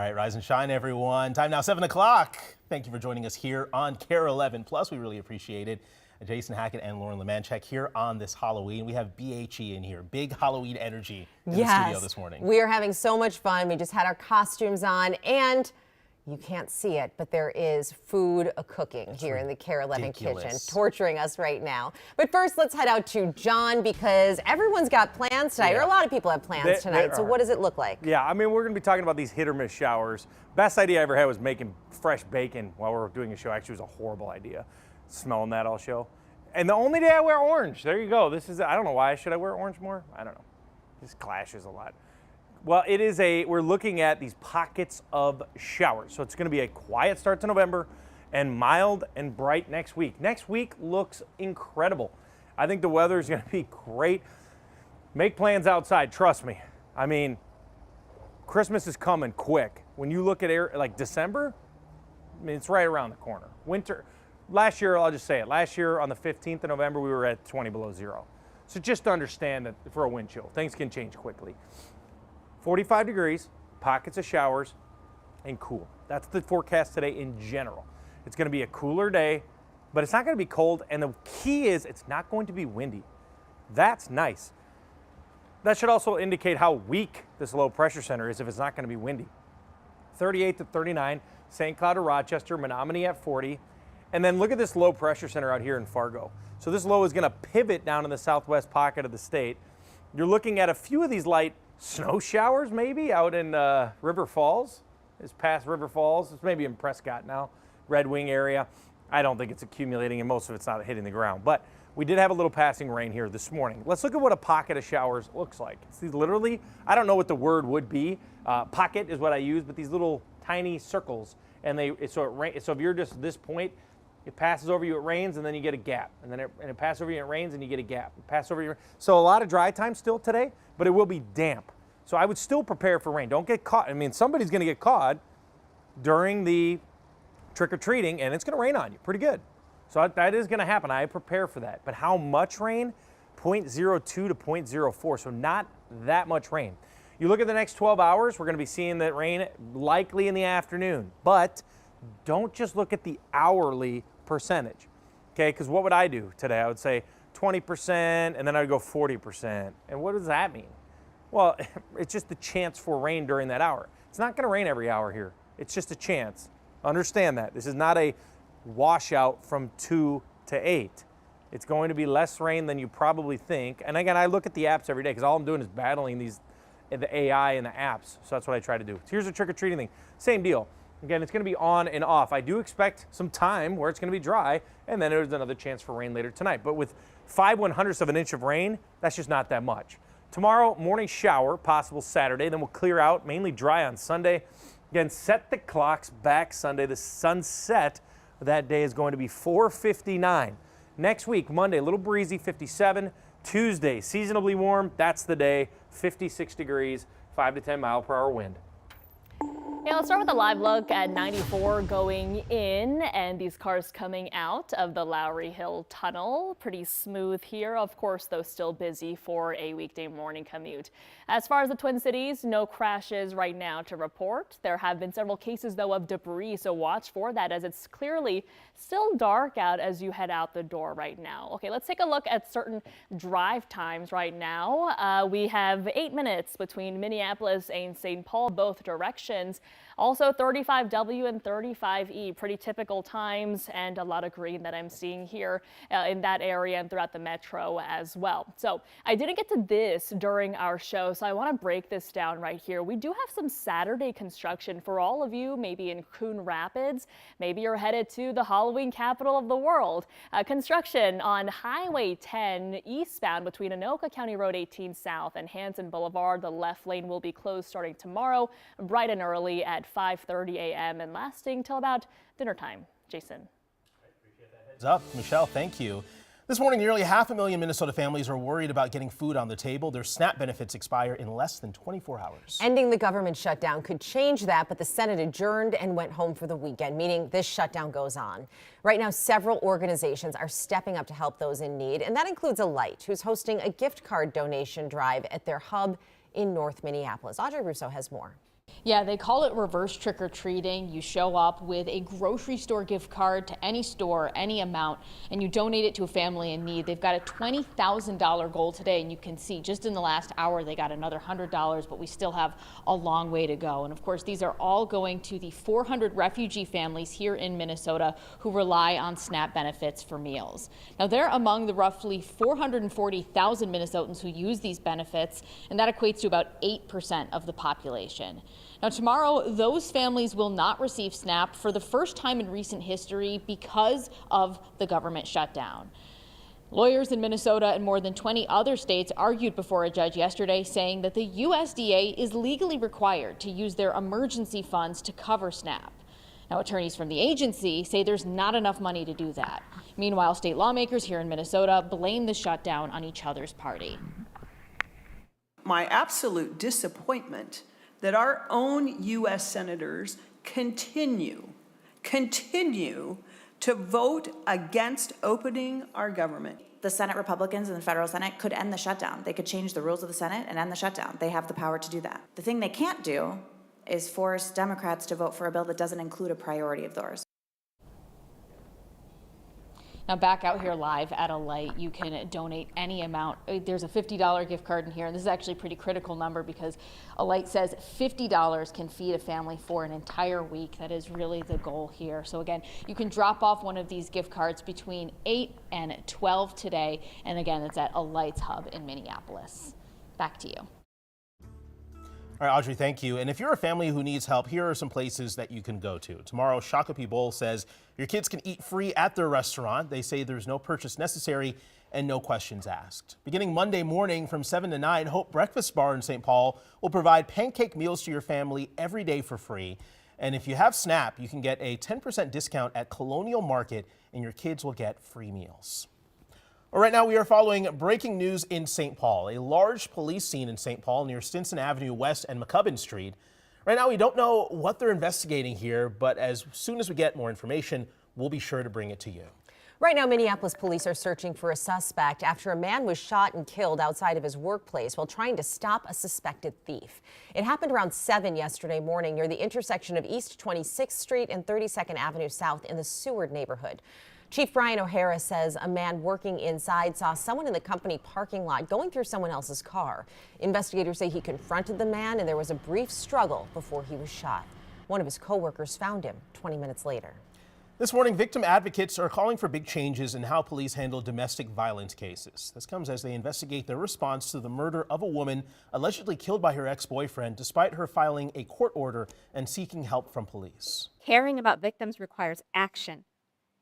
All right, rise and shine, everyone. Time now, 7 o'clock. Thank you for joining us here on KARE 11 Plus. We really appreciate it. Jason Hackett and Lauren Lemanchek here on this Halloween. We have BHE in here. Big Halloween energy in the studio this morning. We are having so much fun. We just had our costumes on, and you can't see it, but there is food cooking here in the KARE 11 kitchen, torturing us right now. But first, let's head out to John, because everyone's got plans tonight, or a lot of people have plans tonight. So what does it look like? Yeah, I mean, we're going to be talking about these hit or miss showers. Best idea I ever had was making fresh bacon while we were doing a show. Actually, it was a horrible idea. Smelling that all show. And the only day I wear orange. There you go. This is, I don't know why. Should I wear orange more? I don't know. This clashes a lot. Well, we're looking at these pockets of showers. So it's going to be a quiet start to November and mild and bright next week. Next week looks incredible. I think the weather is going to be great. Make plans outside, trust me. I mean, Christmas is coming quick. When you look at like December, I mean, it's right around the corner. Winter, last year, I'll just say it. Last year on the 15th of November, we were at 20 below zero. So just understand that for a wind chill, things can change quickly. 45 degrees, pockets of showers, and cool. That's the forecast today in general. It's going to be a cooler day, but it's not going to be cold. And the key is it's not going to be windy. That's nice. That should also indicate how weak this low pressure center is if it's not going to be windy. 38 to 39, St. Cloud to Rochester, Menominee at 40. And then look at this low pressure center out here in Fargo. So this low is going to pivot down in the southwest pocket of the state. You're looking at a few of these light snow showers maybe out in River Falls. It's past River Falls. It's maybe in Prescott now, Red Wing area. I don't think it's accumulating and most of it's not hitting the ground. But we did have a little passing rain here this morning. Let's look at what a pocket of showers looks like. It's these literally, I don't know what the word would be. Pocket is what I use, but these little tiny circles. And so if you're just this point, it passes over you, it rains, and then you get a gap. And then it passes over you, it rains, and you get a gap. It passes over you. So a lot of dry time still today, but it will be damp. So I would still prepare for rain. Don't get caught. I mean, somebody's going to get caught during the trick-or-treating, and it's going to rain on you pretty good. So that is going to happen. I prepare for that. But how much rain? 0.02 to 0.04, so not that much rain. You look at the next 12 hours, we're going to be seeing that rain likely in the afternoon. But don't just look at the hourly percentage, okay? Because what would I do today? I would say 20%, and then I would go 40%. And what does that mean? Well, it's just the chance for rain during that hour. It's not going to rain every hour here. It's just a chance. Understand that. This is not a washout from 2 to 8. It's going to be less rain than you probably think. And again, I look at the apps every day because all I'm doing is battling the AI and the apps. So that's what I try to do. So here's the trick-or-treating thing. Same deal. Again, it's going to be on and off. I do expect some time where it's going to be dry, and then there's another chance for rain later tonight. But with 5/100ths of an inch of rain, that's just not that much. Tomorrow, morning shower, possible Saturday. Then we'll clear out, mainly dry on Sunday. Again, set the clocks back Sunday. The sunset that day is going to be 4:59. Next week, Monday, a little breezy, 57. Tuesday, seasonably warm. That's the day, 56 degrees, 5 to 10 mile per hour wind. Yeah, let's start with a live look at 94 going in and these cars coming out of the Lowry Hill Tunnel. Pretty smooth here, of course, though still busy for a weekday morning commute. As far as the Twin Cities, no crashes right now to report. There have been several cases, though, of debris, so watch for that as it's clearly still dark out as you head out the door right now. Okay, let's take a look at certain drive times right now. We have 8 minutes between Minneapolis and St. Paul, both directions. Also 35W and 35E, pretty typical times, and a lot of green that I'm seeing here in that area and throughout the metro as well. So I didn't get to this during our show, so I want to break this down right here. We do have some Saturday construction for all of you, maybe in Coon Rapids. Maybe you're headed to the Halloween capital of the world. Construction on Highway 10 eastbound between Anoka County Road 18 South and Hanson Boulevard. The left lane will be closed starting tomorrow, bright and early at 5:30 a.m. and lasting till about dinner time. Jason. Heads up, Michelle, thank you. This morning, nearly 500,000 Minnesota families are worried about getting food on the table. Their SNAP benefits expire in less than 24 hours. Ending the government shutdown could change that, but the Senate adjourned and went home for the weekend, meaning this shutdown goes on. Right now, several organizations are stepping up to help those in need, and that includes Alight, who's hosting a gift card donation drive at their hub in North Minneapolis. Audrey Russo has more. Yeah, they call it reverse trick-or-treating. You show up with a grocery store gift card to any store, any amount, and you donate it to a family in need. They've got a $20,000 goal today, and you can see just in the last hour they got another $100, but we still have a long way to go. And of course, these are all going to the 400 refugee families here in Minnesota who rely on SNAP benefits for meals. Now, they're among the roughly 440,000 Minnesotans who use these benefits, and that equates to about 8% of the population. Now, tomorrow, those families will not receive SNAP for the first time in recent history because of the government shutdown. Lawyers in Minnesota and more than 20 other states argued before a judge yesterday, saying that the USDA is legally required to use their emergency funds to cover SNAP. Now, attorneys from the agency say there's not enough money to do that. Meanwhile, state lawmakers here in Minnesota blame the shutdown on each other's party. My absolute disappointment that our own U.S. senators continue to vote against opening our government. The Senate Republicans in the federal Senate could end the shutdown. They could change the rules of the Senate and end the shutdown. They have the power to do that. The thing they can't do is force Democrats to vote for a bill that doesn't include a priority of theirs. Now, back out here live at a light, you can donate any amount. There's a $50 gift card in here, and this is actually a pretty critical number because a light says $50 can feed a family for an entire week. That is really the goal here. So again, you can drop off one of these gift cards between 8 and 12 today. And again, it's at a Light's hub in Minneapolis. Back to you. All right, Audrey, thank you. And if you're a family who needs help, here are some places that you can go to. Tomorrow, Shakopee Bowl says your kids can eat free at their restaurant. They say there's no purchase necessary and no questions asked. Beginning Monday morning from 7 to 9, Hope Breakfast Bar in St. Paul will provide pancake meals to your family every day for free. And if you have SNAP, you can get a 10% discount at Colonial Market, and your kids will get free meals. Well, right now, we are following breaking news in St. Paul, a large police scene in St. Paul near Stinson Avenue West and McCubbin Street. Right now, we don't know what they're investigating here, but as soon as we get more information, we'll be sure to bring it to you. Right now, Minneapolis police are searching for a suspect after a man was shot and killed outside of his workplace while trying to stop a suspected thief. It happened around 7 yesterday morning near the intersection of East 26th Street and 32nd Avenue South in the Seward neighborhood. Chief Brian O'Hara says a man working inside saw someone in the company parking lot going through someone else's car. Investigators say he confronted the man and there was a brief struggle before he was shot. One of his co-workers found him 20 minutes later. This morning, victim advocates are calling for big changes in how police handle domestic violence cases. This comes as they investigate their response to the murder of a woman allegedly killed by her ex-boyfriend despite her filing a court order and seeking help from police. Caring about victims requires action.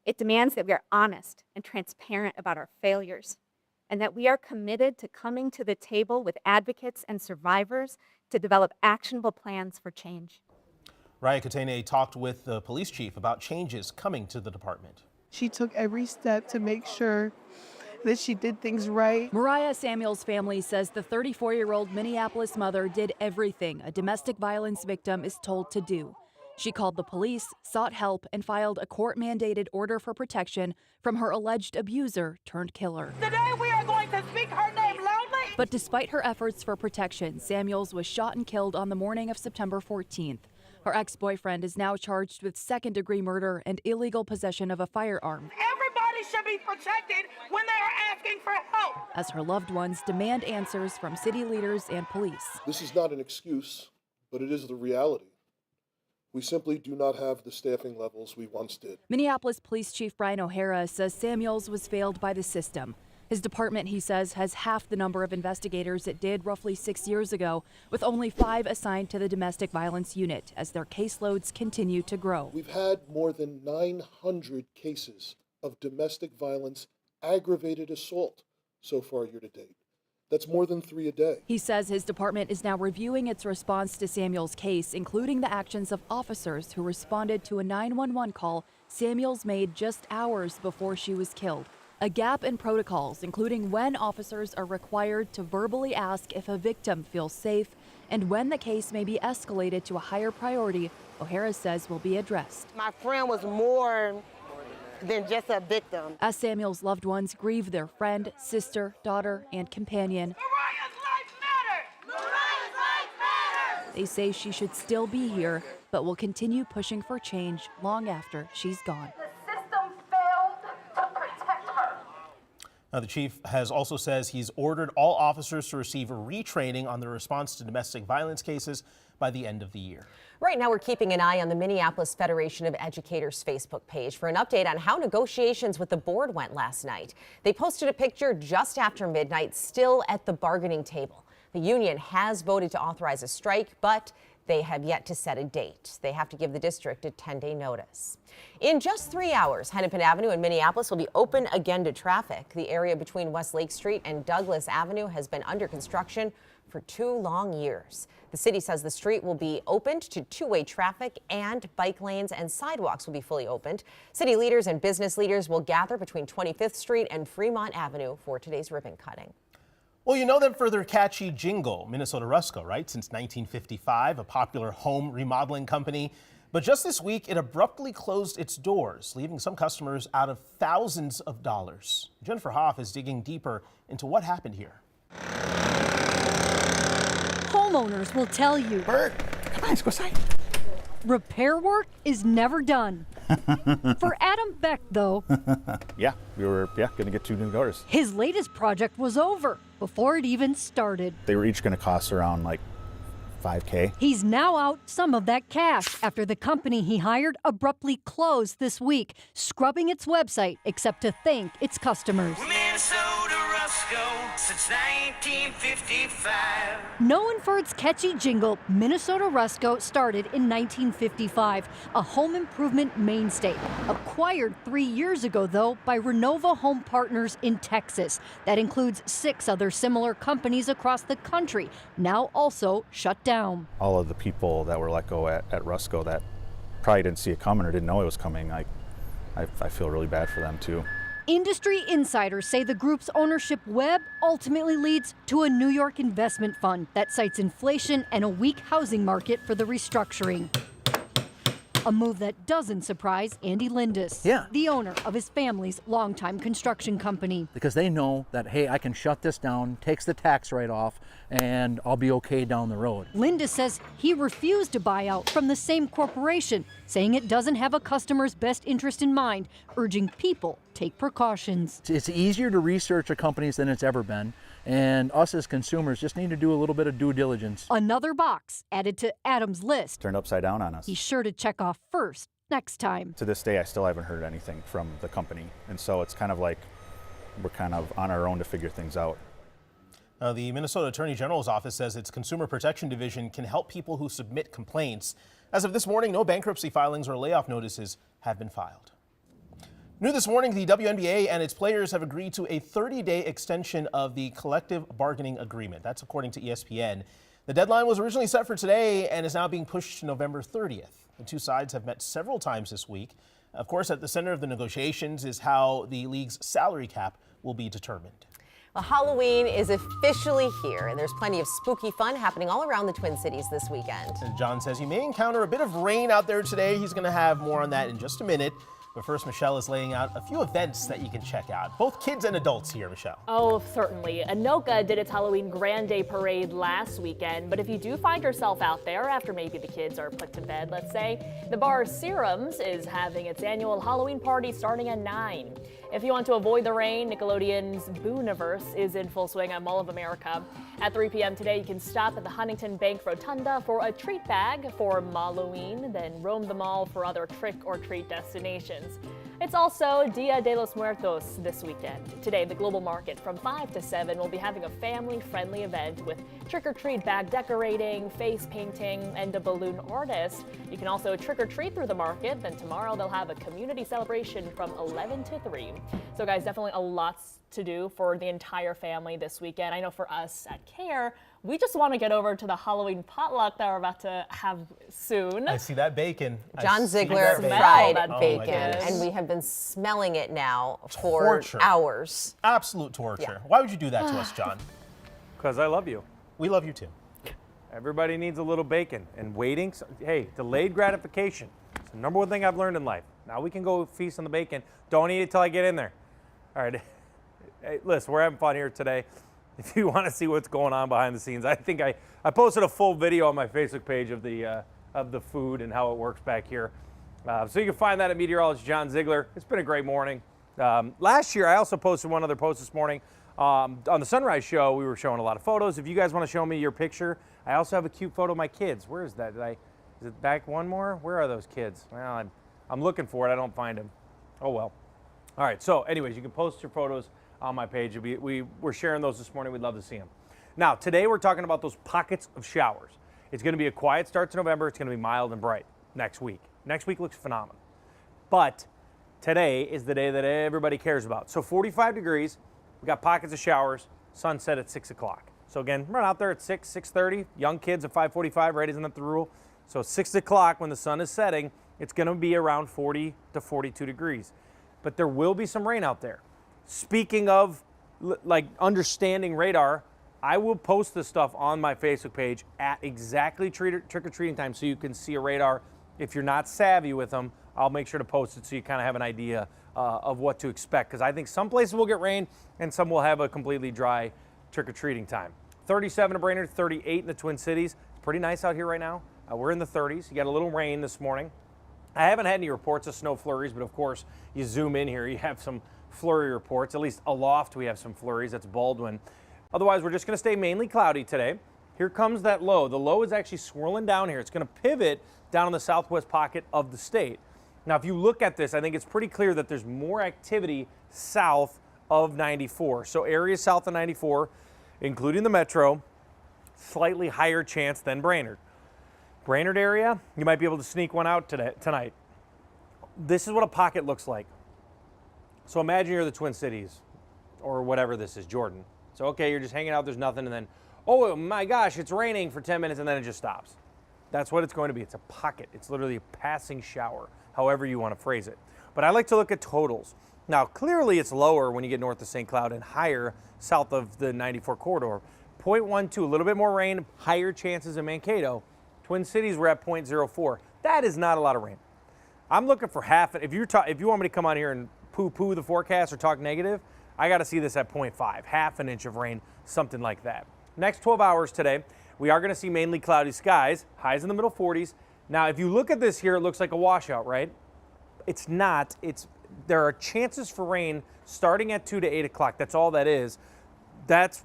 It demands that we are honest and transparent about our failures, and that we are committed to coming to the table with advocates and survivors to develop actionable plans for change. Raya Katene talked with the police chief about changes coming to the department. She took every step to make sure that she did things right. Mariah Samuel's family says the 34-year-old Minneapolis mother did everything a domestic violence victim is told to do. She called the police, sought help, and filed a court-mandated order for protection from her alleged abuser turned killer. Today we are going to speak her name loudly. But despite her efforts for protection, Samuels was shot and killed on the morning of September 14th. Her ex-boyfriend is now charged with second-degree murder and illegal possession of a firearm. Everybody should be protected when they are asking for help. As her loved ones demand answers from city leaders and police. This is not an excuse, but it is the reality. We simply do not have the staffing levels we once did. Minneapolis Police Chief Brian O'Hara says Samuels was failed by the system. His department, he says, has half the number of investigators it did roughly 6 years ago, with only 5 assigned to the domestic violence unit as their caseloads continue to grow. We've had more than 900 cases of domestic violence, aggravated assault so far year to date. That's more than 3 a day. He says his department is now reviewing its response to Samuel's case, including the actions of officers who responded to a 911 call Samuels made just hours before she was killed. A gap in protocols, including when officers are required to verbally ask if a victim feels safe and when the case may be escalated to a higher priority, O'Hara says will be addressed. My friend was more than just a victim. As Samuel's loved ones grieve their friend, sister, daughter, and companion, Mariah's life matters! Mariah's life matters! They say she should still be here, but will continue pushing for change long after she's gone. The system failed to protect her. Now, the chief has also says he's ordered all officers to receive retraining on the response to domestic violence cases by the end of the year. Right now, we're keeping an eye on the Minneapolis Federation of Educators Facebook page for an update on how negotiations with the board went last night. They posted a picture just after midnight, still at the bargaining table. The union has voted to authorize a strike, but they have yet to set a date. They have to give the district a 10-day notice. In just 3 hours, Hennepin Avenue in Minneapolis will be open again to traffic. The area between West Lake Street and Douglas Avenue has been under construction for 2 long years. The city says the street will be opened to two-way traffic and bike lanes and sidewalks will be fully opened. City leaders and business leaders will gather between 25th Street and Fremont Avenue for today's ribbon cutting. Well, you know them for their catchy jingle, Minnesota Rusco, right? Since 1955, a popular home remodeling company. But just this week, it abruptly closed its doors, leaving some customers out of thousands of dollars. Jennifer Hoff is digging deeper into what happened here. Homeowners will tell you. Bert, come on, let's go outside. Repair work is never done. For Adam Beck, though, Yeah, we were gonna get 2 new doors. his latest project was over before it even started. They were each gonna cost around like $5K. He's now out some of that cash after the company he hired abruptly closed this week, scrubbing its website except to thank its customers. Minnesota Rusco since 1955. Known for its catchy jingle, Minnesota Rusco started in 1955, a home improvement mainstay. Acquired 3 years ago, though, by Renova Home Partners in Texas. That includes 6 other similar companies across the country, now also shut down. All of the people that were let go at Rusco that probably didn't see it coming or didn't know it was coming, I feel really bad for them too. Industry insiders say the group's ownership web ultimately leads to a New York investment fund that cites inflation and a weak housing market for the restructuring. A move that doesn't surprise Andy Lindis, the owner of his family's longtime construction company. Because they know that, hey, I can shut this down, takes the tax write-off, and I'll be okay down the road. Lindis says he refused to buy out from the same corporation, saying it doesn't have a customer's best interest in mind, urging people take precautions. It's easier to research a company than it's ever been, and us as consumers just need to do a little bit of due diligence. Another box added to Adam's list. Turned upside down on us. He's sure to check off first next time. To this day, I still haven't heard anything from the company. And so it's kind of like we're kind of on our own to figure things out. Now, the Minnesota Attorney General's office says its Consumer Protection Division can help people who submit complaints. As of this morning, no bankruptcy filings or layoff notices have been filed. New this morning, the WNBA and its players have agreed to a 30-day extension of the collective bargaining agreement. That's according to ESPN. The deadline was originally set for today and is now being pushed to November 30th. The two sides have met several times this week. Of course, at the center of the negotiations is how the league's salary cap will be determined. Well, Halloween is officially here, and there's plenty of spooky fun happening all around the Twin Cities this weekend. And John says you may encounter a bit of rain out there today. He's going to have more on that in just a minute. But first, Michelle is laying out a few events that you can check out. Both kids and adults here, Michelle. Oh, certainly. Anoka did its Halloween Grand Day Parade last weekend, but if you do find yourself out there after maybe the kids are put to bed, let's say, the bar Serums is having its annual Halloween party starting at 9. If you want to avoid the rain, Nickelodeon's Booniverse is in full swing at Mall of America. At 3 p.m. today, you can stop at the Huntington Bank Rotunda for a treat bag for Halloween, then roam the mall for other trick-or-treat destinations. It's also Dia de los Muertos this weekend. Today, the Global Market from 5 to 7 will be having a family-friendly event with trick-or-treat bag decorating, face painting, and a balloon artist. You can also trick-or-treat through the market. Then tomorrow, they'll have a community celebration from 11 to 3. So guys, definitely a lot to do for the entire family this weekend. I know for us at KARE, we just want to get over to the Halloween potluck that we're about to have soon. I see that bacon. John Ziegler fried bacon, and we have been smelling it now for hours. Absolute torture. Yeah. Why would you do that to us, John? Because I love you. We love you too. Everybody needs a little bacon, and waiting, hey, delayed gratification. It's the number one thing I've learned in life. Now we can go feast on the bacon. Don't eat it till I get in there. All right. Hey, listen, we're having fun here today. if you want to see what's going on behind the scenes. I think I posted a full video on my Facebook page of the food and how it works back here. So you can find that at meteorologist John Ziegler. It's been a great morning. Last year, I also posted one other post this morning. On the Sunrise Show, we were showing a lot of photos. If you guys want to show me your picture, I also have a cute photo of my kids. Where is that? Is it back one more? Where are those kids? Well, I'm looking for it. I don't find them. Oh, well. All right. So anyways, you can post your photos on my page. We're sharing those this morning. We'd love to see them. Now, today we're talking about those pockets of showers. It's going to be a quiet start to November. It's going to be mild and bright next week. Next week looks phenomenal. But today is the day that everybody cares about. So 45 degrees. We got pockets of showers. Sunset at 6 o'clock. So again, run out there at 6:30. Young kids at 5:45, right? Isn't that the rule? So 6 o'clock when the sun is setting, it's going to be around 40 to 42 degrees. But there will be some rain out there. Speaking of like understanding radar, I will post this stuff on my Facebook page at exactly trick-or-treating time so you can see a radar. If you're not savvy with them, I'll make sure to post it so you kind of have an idea of what to expect, because I think some places will get rain and some will have a completely dry trick-or-treating time. 37 in Brainerd, 38 in the Twin Cities. It's pretty nice out here right now. We're in the 30s. You got a little rain this morning. I haven't had any reports of snow flurries, but of course, you zoom in here, you have some flurry reports. At least aloft, we have some flurries. That's Baldwin. Otherwise, we're just going to stay mainly cloudy today. Here comes that low. The low is actually swirling down here. It's going to pivot down in the southwest pocket of the state. Now, if you look at this, I think it's pretty clear that there's more activity south of 94. So areas south of 94, including the metro, slightly higher chance than Brainerd. Brainerd area, you might be able to sneak one out tonight. This is what a pocket looks like. So imagine you're the Twin Cities, or whatever this is, Jordan. So okay, you're just hanging out, there's nothing, and then, oh my gosh, it's raining for 10 minutes, and then it just stops. That's what it's going to be. It's a pocket. It's literally a passing shower, however you want to phrase it. But I like to look at totals. Now, clearly it's lower when you get north of St. Cloud and higher south of the 94 corridor. 0.12, a little bit more rain, higher chances in Mankato. Twin Cities, we're at 0.04. That is not a lot of rain. I'm looking for half. If you want me to come on here and poo-poo the forecast or talk negative, I got to see this at 0.5, half an inch of rain, something like that. Next 12 hours today, we are going to see mainly cloudy skies, highs in the middle 40s. Now, if you look at this here, it looks like a washout, right? It's not. There are chances for rain starting at 2 to 8 o'clock. That's all that is. That's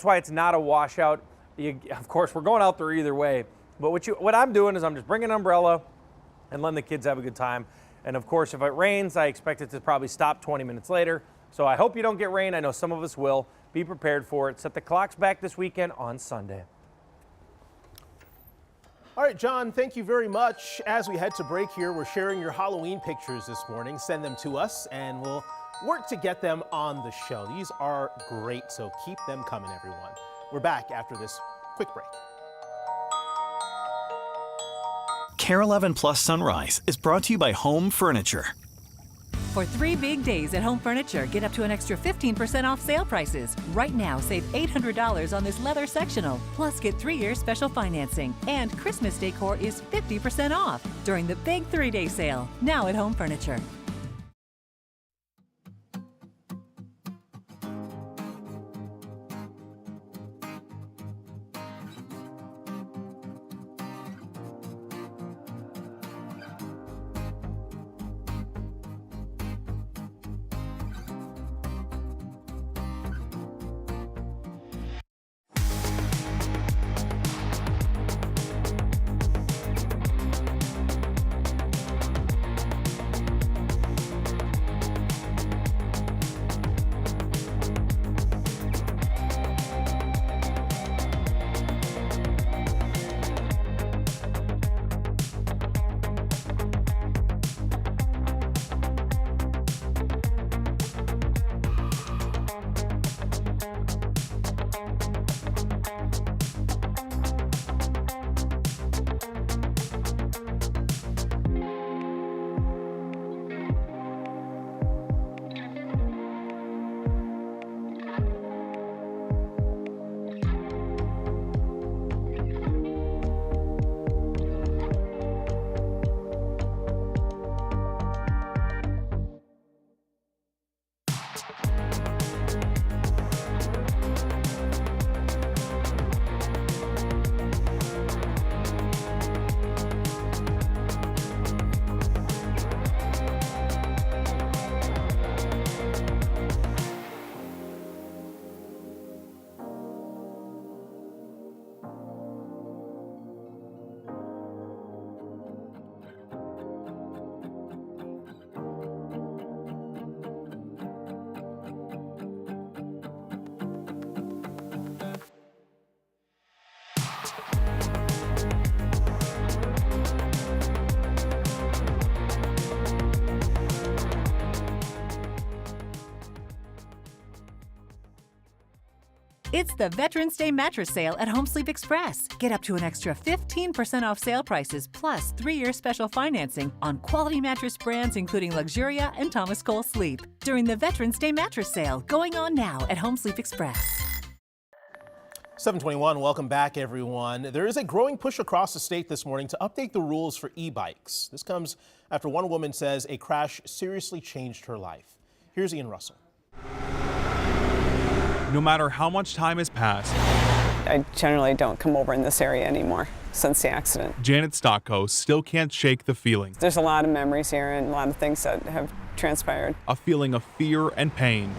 why it's not a washout. Of course, we're going out there either way. But what I'm doing is I'm just bringing an umbrella and letting the kids have a good time. And of course, if it rains, I expect it to probably stop 20 minutes later. So I hope you don't get rain. I know some of us will. Be prepared for it. Set the clocks back this weekend on Sunday. All right, John, thank you very much. As we head to break here, we're sharing your Halloween pictures this morning. Send them to us, and we'll work to get them on the show. These are great, so keep them coming, everyone. We're back after this quick break. KARE 11 Plus Sunrise is brought to you by Home Furniture. For 3 big days at Home Furniture, get up to an extra 15% off sale prices. Right now, save $800 on this leather sectional. Plus, get 3-year special financing. And Christmas decor is 50% off during the big 3-day sale. Now at Home Furniture. It's the Veterans Day mattress sale at Home Sleep Express. Get up to an extra 15% off sale prices plus 3-year special financing on quality mattress brands including Luxuria and Thomas Cole Sleep during the Veterans Day mattress sale going on now at Home Sleep Express. 721, welcome back everyone. There is a growing push across the state this morning to update the rules for e-bikes. This comes after one woman says a crash seriously changed her life. Here's Ian Russell. No matter how much time has passed, I generally don't come over in this area anymore since the accident. Janet Stocko still can't shake the feeling. There's a lot of memories here and a lot of things that have transpired. A feeling of fear and pain.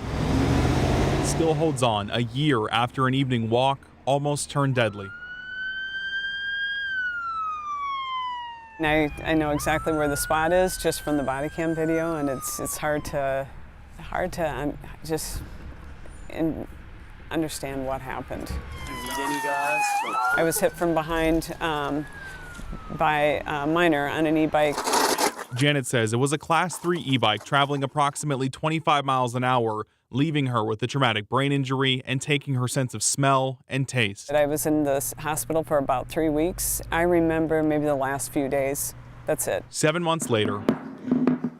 Still holds on a year after an evening walk almost turned deadly. I know exactly where the spot is just from the body cam video, and it's hard to just understand what happened. Do you need any guys? I was hit from behind by a minor on an e-bike. Janet says it was a Class 3 e-bike traveling approximately 25 miles an hour, leaving her with a traumatic brain injury and taking her sense of smell and taste. I was in the hospital for about 3 weeks. I remember maybe the last few days. That's it. 7 months later,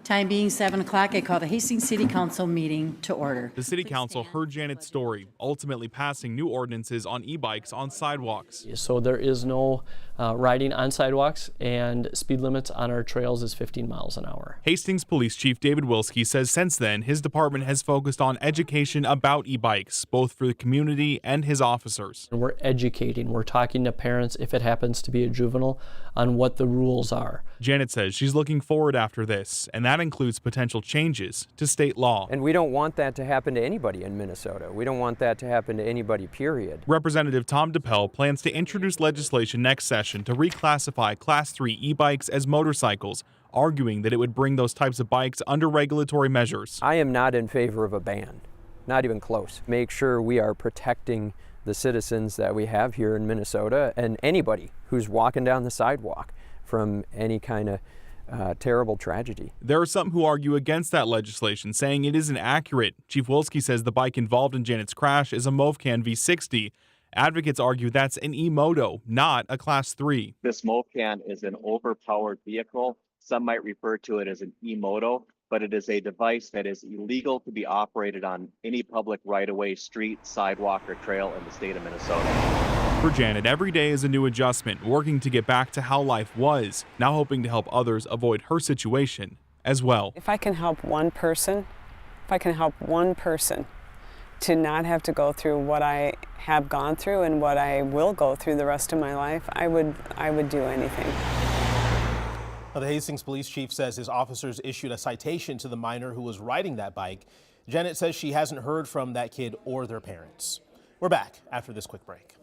time being 7 o'clock, I call the Hastings City Council meeting to order. the City Council heard Janet's story, ultimately passing new ordinances on e-bikes on sidewalks. So there is no riding on sidewalks, and speed limits on our trails is 15 miles an hour. Hastings Police Chief David Wilski says since then, his department has focused on education about e-bikes, both for the community and his officers. And we're educating, we're talking to parents, if it happens to be a juvenile, on what the rules are. Janet says she's looking forward after this, and that includes potential changes to state law. And we don't want that to happen to anybody in Minnesota. We don't want that to happen to anybody, period. Representative Tom DePel plans to introduce legislation next session to reclassify Class 3 e-bikes as motorcycles, arguing that it would bring those types of bikes under regulatory measures. I am not in favor of a ban, not even close. Make sure we are protecting the citizens that we have here in Minnesota and anybody who's walking down the sidewalk from any kind of terrible tragedy. There are some who argue against that legislation, saying it isn't accurate. Chief Wilski says the bike involved in Janet's crash is a Movcan V60. Advocates argue that's an e-moto, not a Class 3. This Movcan is an overpowered vehicle. Some might refer to it as an e-moto, but it is a device that is illegal to be operated on any public right-of-way, street, sidewalk, or trail in the state of Minnesota. For Janet, every day is a new adjustment, working to get back to how life was, now hoping to help others avoid her situation as well. If I can help one person, to not have to go through what I have gone through and what I will go through the rest of my life, I would do anything. Well, the Hastings police chief says his officers issued a citation to the minor who was riding that bike. Janet says she hasn't heard from that kid or their parents. We're back after this quick break.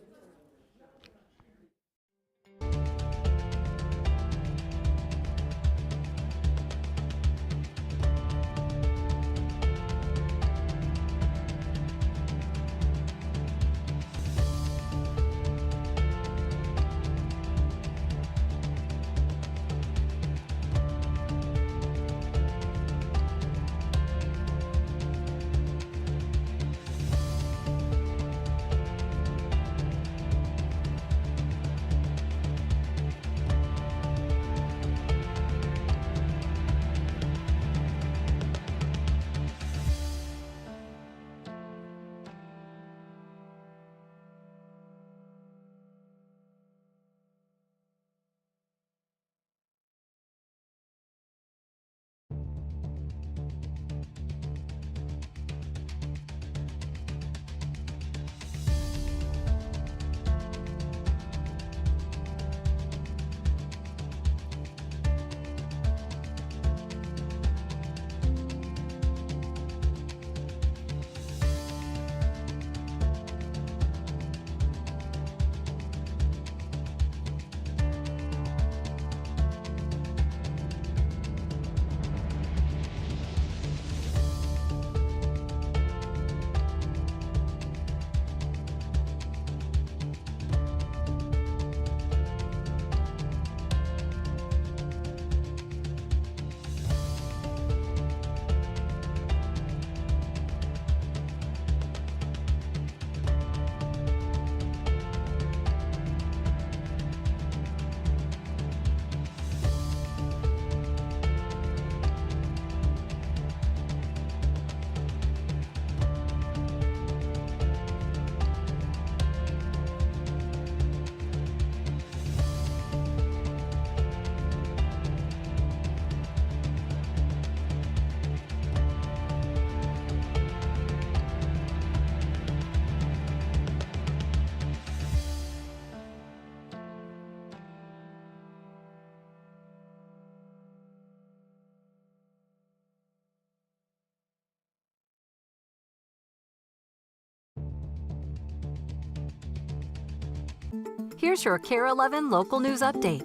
Here's your KARE 11 local news update.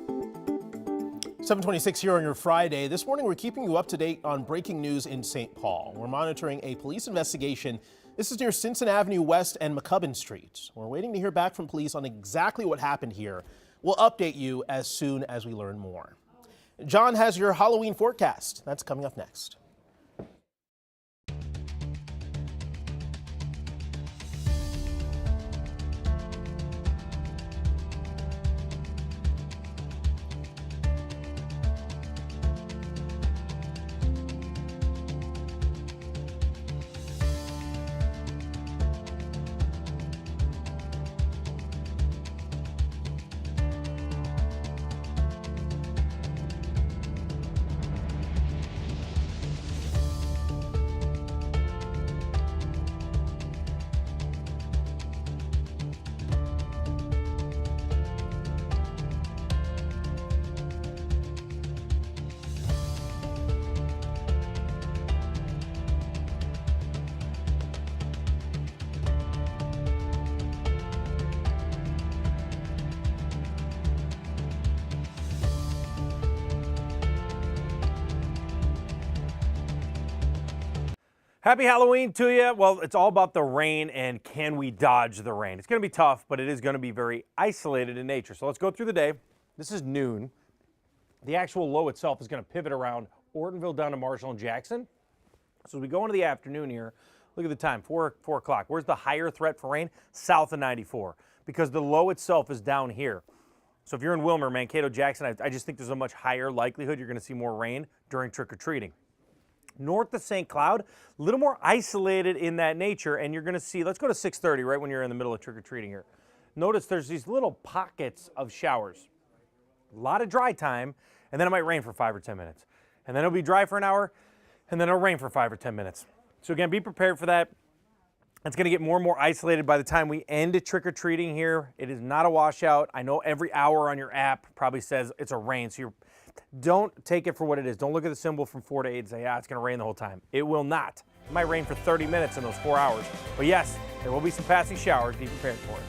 7:26 here on your Friday. This morning, we're keeping you up to date on breaking news in St. Paul. We're monitoring a police investigation. This is near Stinson Avenue West and McCubbin Street. We're waiting to hear back from police on exactly what happened here. We'll update you as soon as we learn more. John has your Halloween forecast. That's coming up next. Happy Halloween to you. Well, it's all about the rain and can we dodge the rain. It's going to be tough, but it is going to be very isolated in nature. So let's go through the day. This is noon. The actual low itself is going to pivot around Ortonville down to Marshall and Jackson. So as we go into the afternoon here, look at the time, 4 o'clock. Where's the higher threat for rain? South of 94, because the low itself is down here. So if you're in Wilmer, Mankato, Jackson, I just think there's a much higher likelihood you're going to see more rain during trick-or-treating. North of St. Cloud, a little more isolated in that nature, and you're going to see, let's go to 6:30, right when you're in the middle of trick-or-treating here. Notice there's these little pockets of showers. A lot of dry time, and then it might rain for 5 or 10 minutes. And then it'll be dry for an hour, and then it'll rain for 5 or 10 minutes. So again, be prepared for that. It's going to get more and more isolated by the time we end trick-or-treating here. It is not a washout. I know every hour on your app probably says it's a rain, so don't take it for what it is. Don't look at the symbol from 4 to 8 and say, it's going to rain the whole time. It will not. It might rain for 30 minutes in those 4 hours. But yes, there will be some passing showers. Be prepared for it.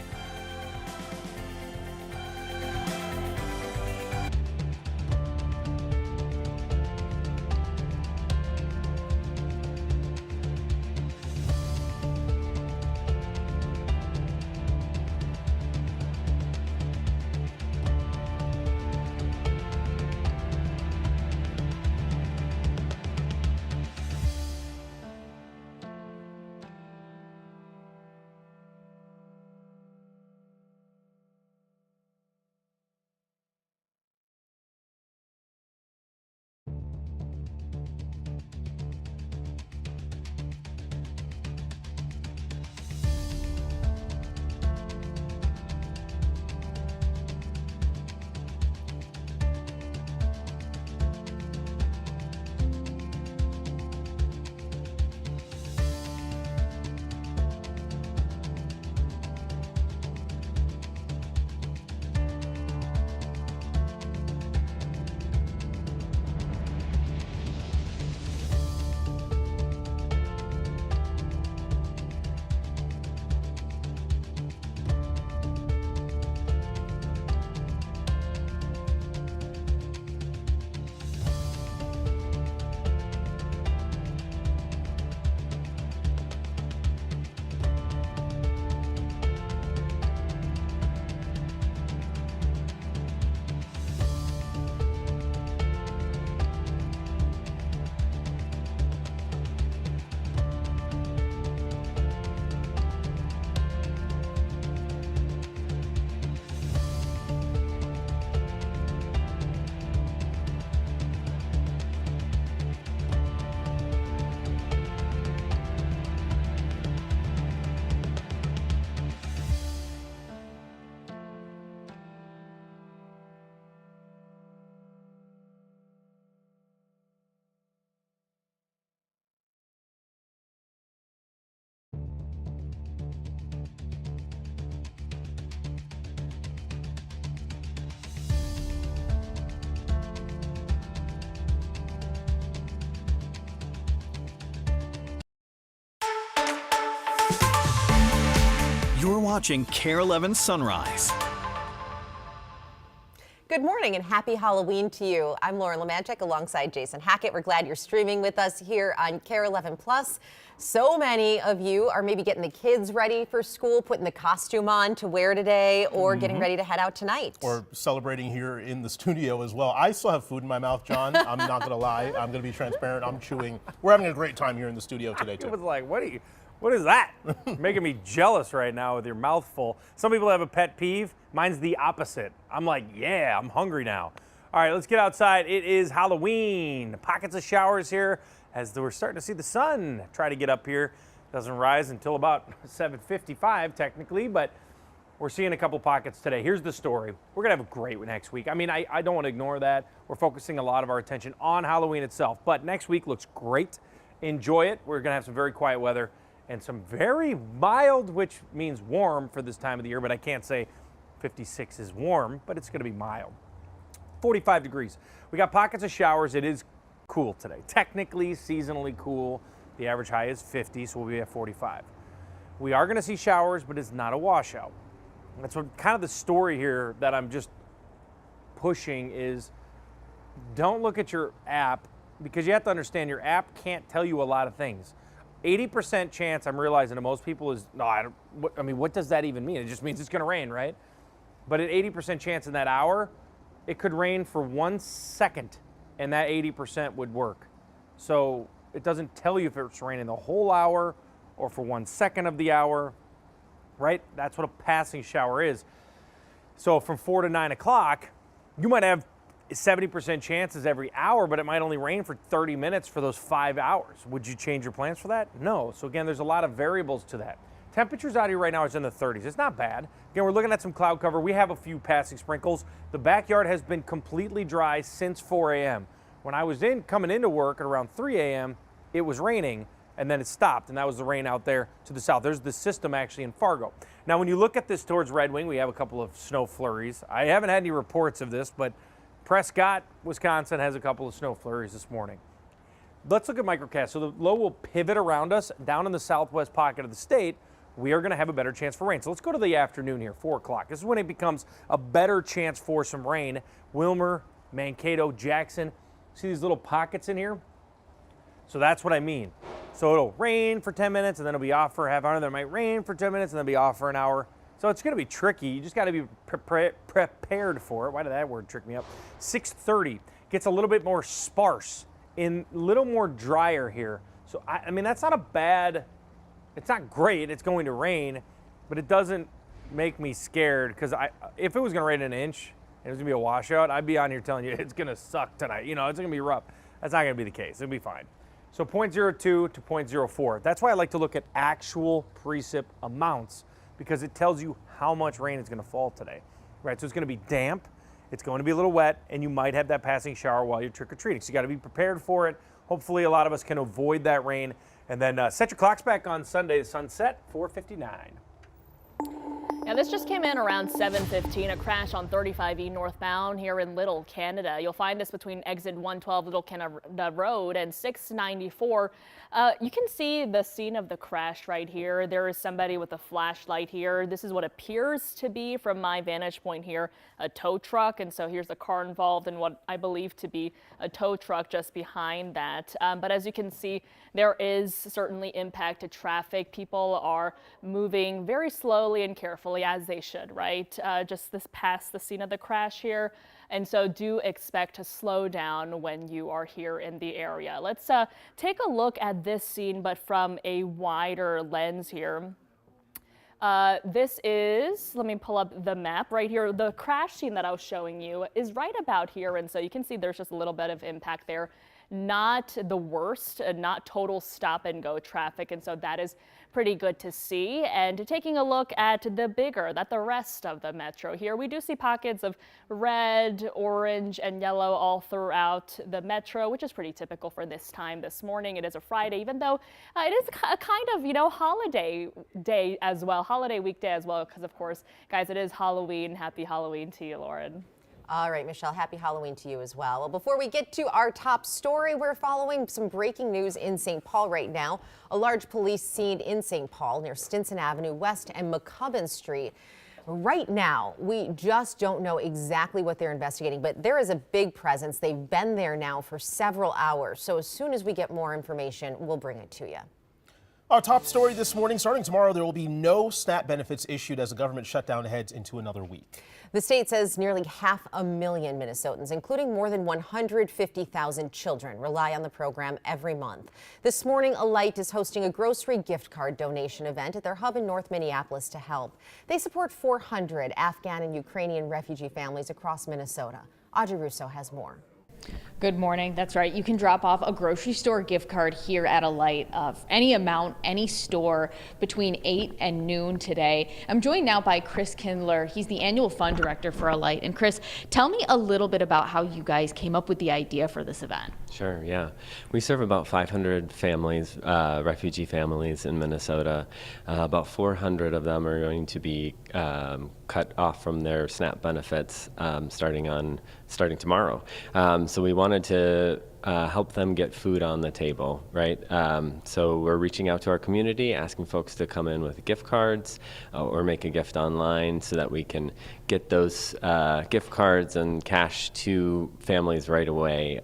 You're watching KARE 11 Sunrise. Good morning and happy Halloween to you. I'm Lauren Lemanchek alongside Jason Hackett. We're glad you're streaming with us here on KARE 11 Plus. So many of you are maybe getting the kids ready for school, putting the costume on to wear today, or getting ready to head out tonight. Or celebrating here in the studio as well. I still have food in my mouth, John. I'm not going to lie. I'm going to be transparent. I'm chewing. We're having a great time here in the studio today, too. It was like, what is that? Making me jealous right now with your mouth full. Some people have a pet peeve. Mine's the opposite. I'm like, yeah, I'm hungry now. All right, let's get outside. It is Halloween. Pockets of showers here as we're starting to see the sun try to get up here. Doesn't rise until about 7:55 technically, but we're seeing a couple pockets today. Here's the story. We're going to have a great next week. I mean, I don't want to ignore that. We're focusing a lot of our attention on Halloween itself, but next week looks great. Enjoy it. We're going to have some very quiet weather and some very mild, which means warm for this time of the year, but I can't say 56 is warm, but it's going to be mild. 45 degrees. We got pockets of showers. It is cool today. Technically, seasonally cool. The average high is 50, so we'll be at 45. We are going to see showers, but it's not a washout. That's what kind of the story here that I'm just pushing is don't look at your app, because you have to understand your app can't tell you a lot of things. 80% chance, I'm realizing to most people is, no, I mean, what does that even mean? It just means it's going to rain, right? But at 80% chance in that hour, it could rain for 1 second, and that 80% would work. So it doesn't tell you if it's raining the whole hour or for 1 second of the hour, right? That's what a passing shower is. So from 4 to 9 o'clock, you might have 70% chances every hour, but it might only rain for 30 minutes for those 5 hours. Would you change your plans for that? No. So again, there's a lot of variables to that. Temperatures out here right now is in the 30s. It's not bad. Again, we're looking at some cloud cover. We have a few passing sprinkles. The backyard has been completely dry since 4 a.m. When I was coming into work at around 3 a.m., it was raining, and then it stopped, and that was the rain out there to the south. There's the system actually in Fargo. Now, when you look at this towards Red Wing, we have a couple of snow flurries. I haven't had any reports of this, but Prescott, Wisconsin has a couple of snow flurries this morning. Let's look at microcast. So the low will pivot around us down in the southwest pocket of the state. We are going to have a better chance for rain. So let's go to the afternoon here, 4 o'clock. This is when it becomes a better chance for some rain. Wilmer, Mankato, Jackson. See these little pockets in here? So that's what I mean. So it'll rain for 10 minutes and then it'll be off for a half hour. Then it might rain for 10 minutes and then be off for an hour. So it's going to be tricky. You just got to be prepared for it. Why did that word trick me up? 6:30 gets a little bit more sparse, a little more drier here. So I mean, that's not a bad. It's not great. It's going to rain, but it doesn't make me scared because if it was going to rain an inch and it was going to be a washout, I'd be on here telling you it's going to suck tonight. You know, it's going to be rough. That's not going to be the case. It'll be fine. So 0.02 to 0.04. That's why I like to look at actual precip amounts, because it tells you how much rain is going to fall today, right? So it's going to be damp, it's going to be a little wet, and you might have that passing shower while you're trick-or-treating. So you got to be prepared for it. Hopefully a lot of us can avoid that rain. And then set your clocks back on Sunday, sunset, 4:59. Now, this just came in around 7:15, a crash on 35E northbound here in Little Canada. You'll find this between exit 112 Little Canada Road and 694. You can see the scene of the crash right here. There is somebody with a flashlight here. This is what appears to be, from my vantage point here, a tow truck. And so here's the car involved in what I believe to be a tow truck just behind that. But as you can see, there is certainly impact to traffic. People are moving very slowly and carefully, as they should, right? Just this past the scene of the crash here. And so do expect to slow down when you are here in the area. Let's take a look at this scene, but from a wider lens here. This is, let me pull up the map right here. The crash scene that I was showing you is right about here. And so you can see there's just a little bit of impact there. Not the worst, not total stop and go traffic. And so that is pretty good to see. And taking a look at the rest of the metro here, we do see pockets of red, orange, and yellow all throughout the metro, which is pretty typical for this time this morning. It is a Friday, even though it is a kind of, holiday day as well, holiday weekday as well, because of course, guys, it is Halloween. Happy Halloween to you, Lauren. All right, Michelle, happy Halloween to you as well. Well, before we get to our top story, we're following some breaking news in St. Paul right now. A large police scene in St. Paul near Stinson Avenue West and McCubbin Street. Right now, we just don't know exactly what they're investigating, but there is a big presence. They've been there now for several hours. So as soon as we get more information, we'll bring it to you. Our top story this morning, starting tomorrow, there will be no SNAP benefits issued as the government shutdown heads into another week. The state says nearly 500,000 Minnesotans, including more than 150,000 children, rely on the program every month. This morning, Alight is hosting a grocery gift card donation event at their hub in North Minneapolis to help. They support 400 Afghan and Ukrainian refugee families across Minnesota. Audrey Russo has more. Good morning. That's right. You can drop off a grocery store gift card here at Alight of any amount, any store between 8 and noon today. I'm joined now by Chris Kindler. He's the annual fund director for Alight. And Chris, tell me a little bit about how you guys came up with the idea for this event. Sure, yeah. We serve about 500 families, refugee families in Minnesota. About 400 of them are going to be cut off from their SNAP benefits starting tomorrow. So we wanted to help them get food on the table, right? So we're reaching out to our community, asking folks to come in with gift cards or make a gift online so that we can get those gift cards and cash to families right away,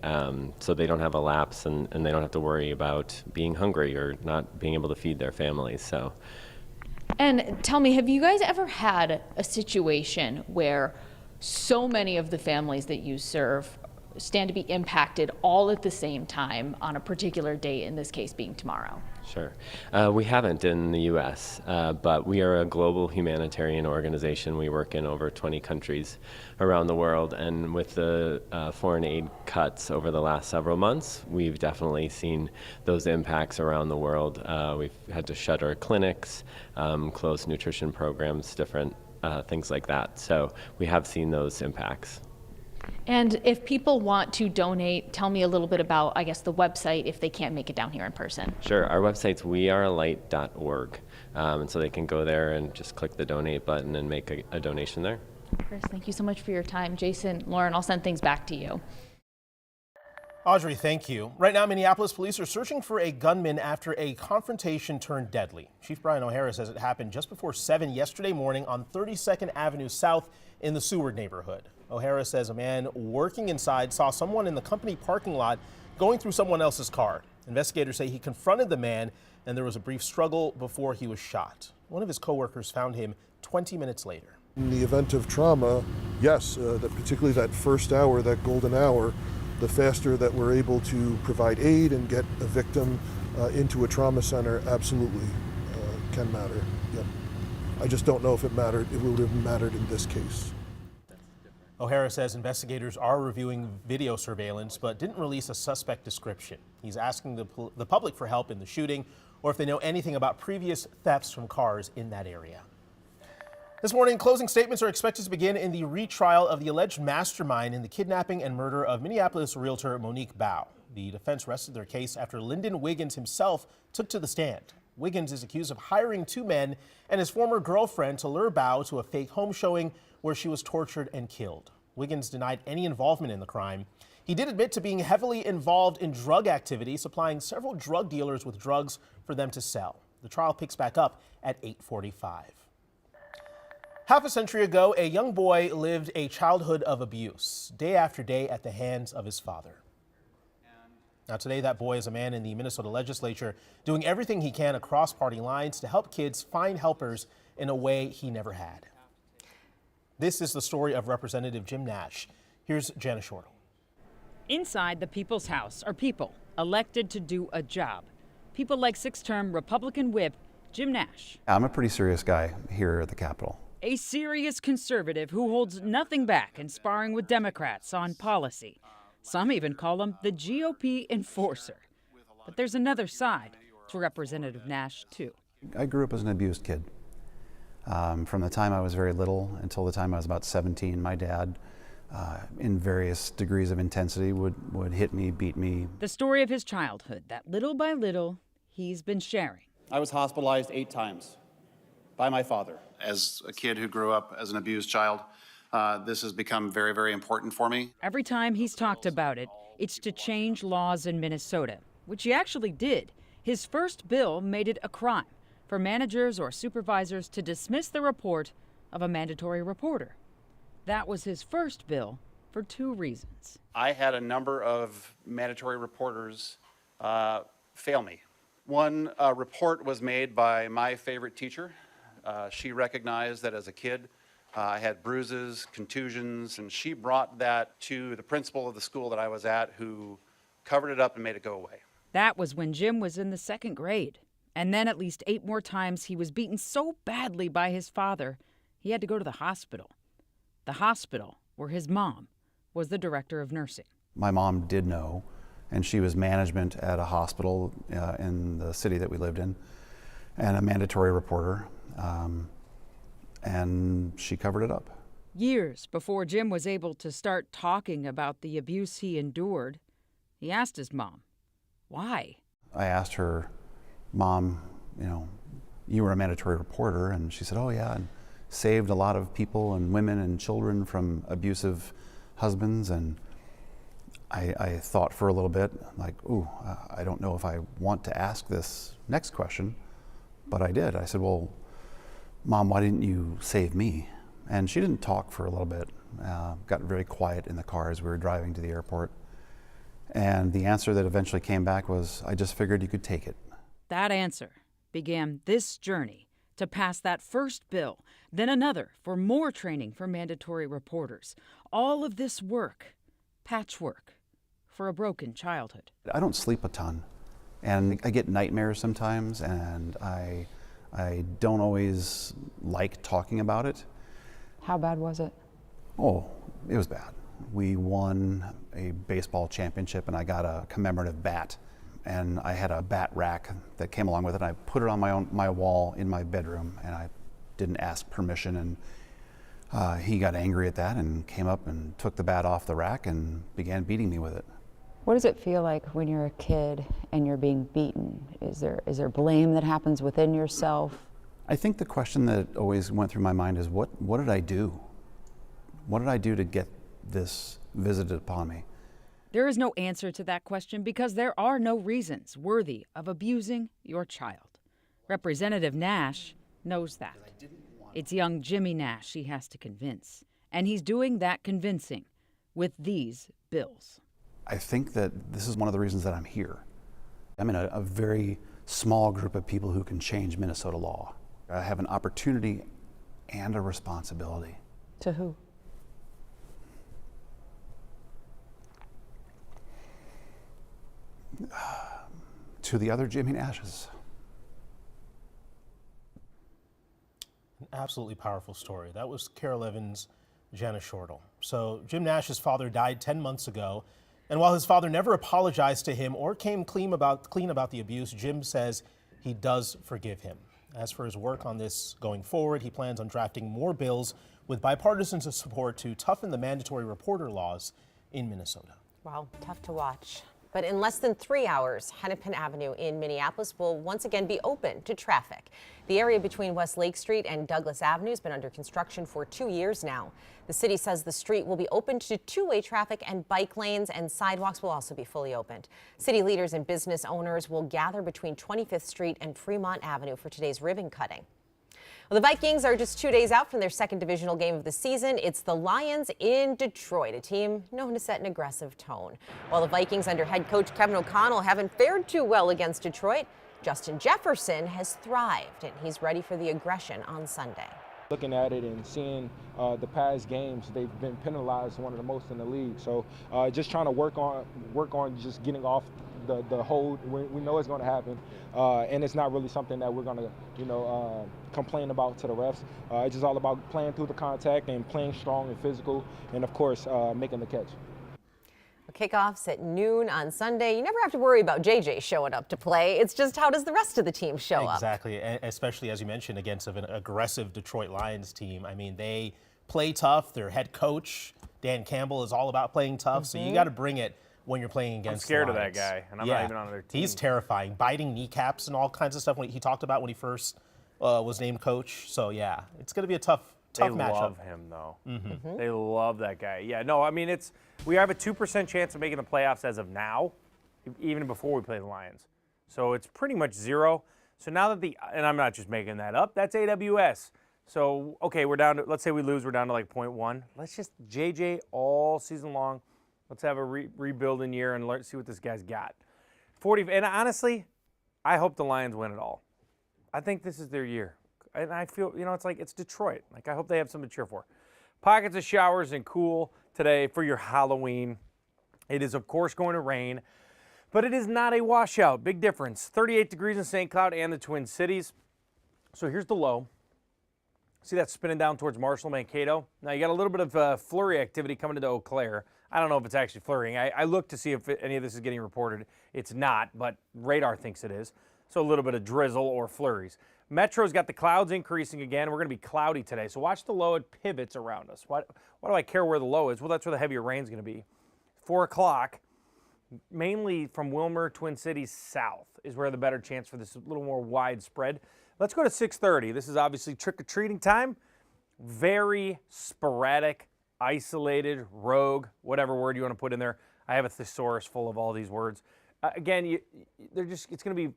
so they don't have a lapse and they don't have to worry about being hungry or not being able to feed their families. So. And tell me, have you guys ever had a situation where so many of the families that you serve stand to be impacted all at the same time on a particular date, in this case being tomorrow? Sure. We haven't in the U.S., but we are a global humanitarian organization. We work in over 20 countries around the world, and with the foreign aid cuts over the last several months, we've definitely seen those impacts around the world. We've had to shutter clinics, close nutrition programs, different things like that. So we have seen those impacts. And if people want to donate, tell me a little bit about, I guess, the website if they can't make it down here in person. Sure. Our website's wearealight.org, and so they can go there and just click the donate button and make a donation there. Chris, thank you so much for your time. Jason, Lauren, I'll send things back to you. Audrey, thank you. Right now, Minneapolis police are searching for a gunman after a confrontation turned deadly. Chief Brian O'Hara says it happened just before 7 yesterday morning on 32nd Avenue South in the Seward neighborhood. O'Hara says a man working inside saw someone in the company parking lot going through someone else's car. Investigators say he confronted the man and there was a brief struggle before he was shot. One of his coworkers found him 20 minutes later. In the event of trauma, yes, particularly that first hour, that golden hour, the faster that we're able to provide aid and get a victim into a trauma center absolutely can matter. Yep. I just don't know if it would have mattered in this case. O'Hara says investigators are reviewing video surveillance but didn't release a suspect description. He's asking the public for help in the shooting or if they know anything about previous thefts from cars in that area. This morning, closing statements are expected to begin in the retrial of the alleged mastermind in the kidnapping and murder of Minneapolis realtor Monique Bao. The defense rested their case after Lyndon Wiggins himself took to the stand. Wiggins is accused of hiring two men and his former girlfriend to lure Bao to a fake home showing where she was tortured and killed. Wiggins denied any involvement in the crime. He did admit to being heavily involved in drug activity, supplying several drug dealers with drugs for them to sell. The trial picks back up at 8:45. Half a century ago, a young boy lived a childhood of abuse, day after day at the hands of his father. Now today, that boy is a man in the Minnesota legislature doing everything he can across party lines to help kids find helpers in a way he never had. This is the story of Representative Jim Nash. Here's Jana Shortle. Inside the People's House are people elected to do a job. People like six-term Republican whip Jim Nash. I'm a pretty serious guy here at the Capitol. A serious conservative who holds nothing back in sparring with Democrats on policy. Some even call him the GOP enforcer. But there's another side to Representative Nash, too. I grew up as an abused kid. From the time I was very little until the time I was about 17, my dad, in various degrees of intensity, would hit me, beat me. The story of his childhood that little by little he's been sharing. I was hospitalized 8 times by my father. As a kid who grew up as an abused child, this has become very, very important for me. Every time he's talked about it, it's to change laws in Minnesota, which he actually did. His first bill made it a crime for managers or supervisors to dismiss the report of a mandatory reporter. That was his first bill for 2 reasons. I had a number of mandatory reporters fail me. One report was made by my favorite teacher. She recognized that as a kid I had bruises, contusions, and she brought that to the principal of the school that I was at, who covered it up and made it go away. That was when Jim was in the 2nd grade. And then at least 8 more times he was beaten so badly by his father, he had to go to the hospital. The hospital where his mom was the director of nursing. My mom did know, and she was management at a hospital in the city that we lived in, and a mandatory reporter, and she covered it up. Years before Jim was able to start talking about the abuse he endured, he asked his mom, why? I asked her, Mom, you were a mandatory reporter, and she said, oh yeah, and saved a lot of people and women and children from abusive husbands. And I thought for a little bit, like, ooh, I don't know if I want to ask this next question, but I did. I said, well, Mom, why didn't you save me? And she didn't talk for a little bit, got very quiet in the car as we were driving to the airport. And the answer that eventually came back was, I just figured you could take it. That answer began this journey to pass that first bill, then another for more training for mandatory reporters. All of this work, patchwork, for a broken childhood. I don't sleep a ton, and I get nightmares sometimes, and I don't always like talking about it. How bad was it? Oh, it was bad. We won a baseball championship, and I got a commemorative bat. And I had a bat rack that came along with it. And I put it on my wall in my bedroom, and I didn't ask permission. And he got angry at that and came up and took the bat off the rack and began beating me with it. What does it feel like when you're a kid and you're being beaten? Is there blame that happens within yourself? I think the question that always went through my mind is, what did I do? What did I do to get this visited upon me? There is no answer to that question because there are no reasons worthy of abusing your child. Representative Nash knows that. It's young Jimmy Nash he has to convince, and he's doing that convincing with these bills. I think that this is one of the reasons that I'm here. I'm in a very small group of people who can change Minnesota law. I have an opportunity and a responsibility. To who? To the other Jimmy Nashes. An absolutely powerful story. That was KARE 11's Jenna Shortle. So Jim Nash's father died 10 months ago, and while his father never apologized to him or came clean about the abuse, Jim says he does forgive him. As for his work on this going forward, he plans on drafting more bills with bipartisan support to toughen the mandatory reporter laws in Minnesota. Wow, tough to watch. But in less than 3 hours, Hennepin Avenue in Minneapolis will once again be open to traffic. The area between West Lake Street and Douglas Avenue has been under construction for 2 years now. The city says the street will be open to two-way traffic, and bike lanes and sidewalks will also be fully opened. City leaders and business owners will gather between 25th Street and Fremont Avenue for today's ribbon cutting. Well, the Vikings are just 2 days out from their second divisional game of the season. It's the Lions in Detroit, a team known to set an aggressive tone. While the Vikings under head coach Kevin O'Connell haven't fared too well against Detroit, Justin Jefferson has thrived, and he's ready for the aggression on Sunday. Looking at it and seeing the past games, they've been penalized one of the most in the league. So just trying to work on just getting off the hold. We know it's going to happen, and it's not really something that we're going to, complain about to the refs. It's just all about playing through the contact and playing strong and physical, and of course, making the catch. Kickoffs at noon on Sunday. You never have to worry about JJ showing up to play. It's just how does the rest of the team show up? Exactly, especially as you mentioned, against an aggressive Detroit Lions team. I mean, they play tough. Their head coach, Dan Campbell, is all about playing tough, so you got to bring it when you're playing against I'm scared the of that Lions. guy, and I'm not even on their team. He's terrifying, biting kneecaps and all kinds of stuff when he talked about when he first was named coach. So, yeah, it's going to be a tough matchup. They love him, though. They love that guy. Yeah, no, I mean, we have a 2% chance of making the playoffs as of now, even before we play the Lions. So it's pretty much zero. So now that and I'm not just making that up, that's AWS. So, okay, we're down to, let's say we lose, we're down to like 0.1. Let's just JJ all season long. Let's have a rebuilding year and see what this guy's got. 40, and honestly, I hope the Lions win it all. I think this is their year. And I feel, it's like, it's Detroit. Like, I hope they have something to cheer for. Pockets of showers and cool today for your Halloween. It is, of course, going to rain, but it is not a washout. Big difference. 38 degrees in St. Cloud and the Twin Cities. So here's the low. See that spinning down towards Marshall, Mankato? Now you got a little bit of flurry activity coming into Eau Claire. I don't know if it's actually flurrying. I looked to see if any of this is getting reported. It's not, but radar thinks it is. So a little bit of drizzle or flurries. Metro's got the clouds increasing again. We're going to be cloudy today. So watch the low. It pivots around us. Why do I care where the low is? Well, that's where the heavier rain's going to be. 4 o'clock, mainly from Wilmer, Twin Cities south is where the better chance for this little more widespread. Let's go to 6:30. This is obviously trick-or-treating time. Very sporadic, isolated, rogue, whatever word you want to put in there. I have a thesaurus full of all these words. Again, it's going to be